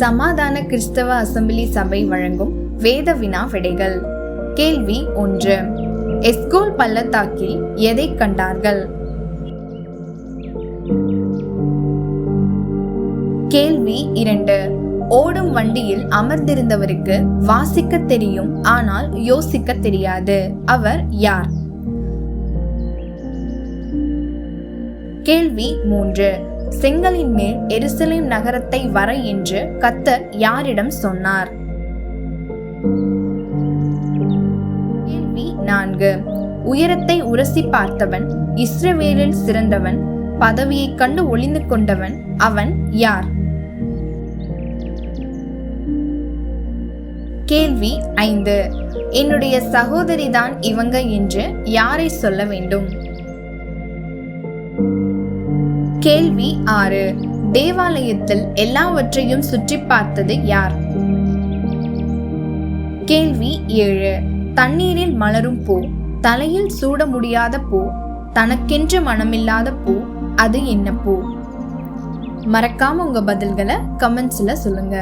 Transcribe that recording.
சமாதான கிறிஸ்தவ அசெம்பிளி சபை வழங்கும் வேத வினா விடைகள். கேள்வி 1. எஸ்கோல் பள்ளத்தாக்கில் எதை கண்டார்கள்? கேள்வி 2. ஓடும் வண்டியில் அமர்ந்திருந்தவருக்கு வாசிக்க தெரியும், ஆனால் யோசிக்க தெரியாது. அவர் யார்? கேள்வி 3. செங்கலின் மேல் எருசலேம் நகரத்தை வர என்று கர்த்தர் யாரிடம் சொன்னார்? கேள்வி 4. உயரத்தை உரசி பார்த்தவன், இஸ்ரவேலில் சிறந்தவன், பதவியை கண்டு ஒளிந்து கொண்டவன், அவன் யார்? கேள்வி 5. என்னுடைய சகோதரிதான் இவங்க என்று யாரை சொல்ல வேண்டும்? கேள்வி 6. தேவாலயத்தில் எல்லாவற்றையும் சுற்றி பார்த்தது யார்? கேள்வி 7. தண்ணீரில் மலரும் பூ, தலையில் சூட முடியாத பூ, தனக்கென்று மனமில்லாத பூ, அது என்ன பூ? மறக்காம உங்க பதில்களை கமெண்ட்ஸ்ல சொல்லுங்க.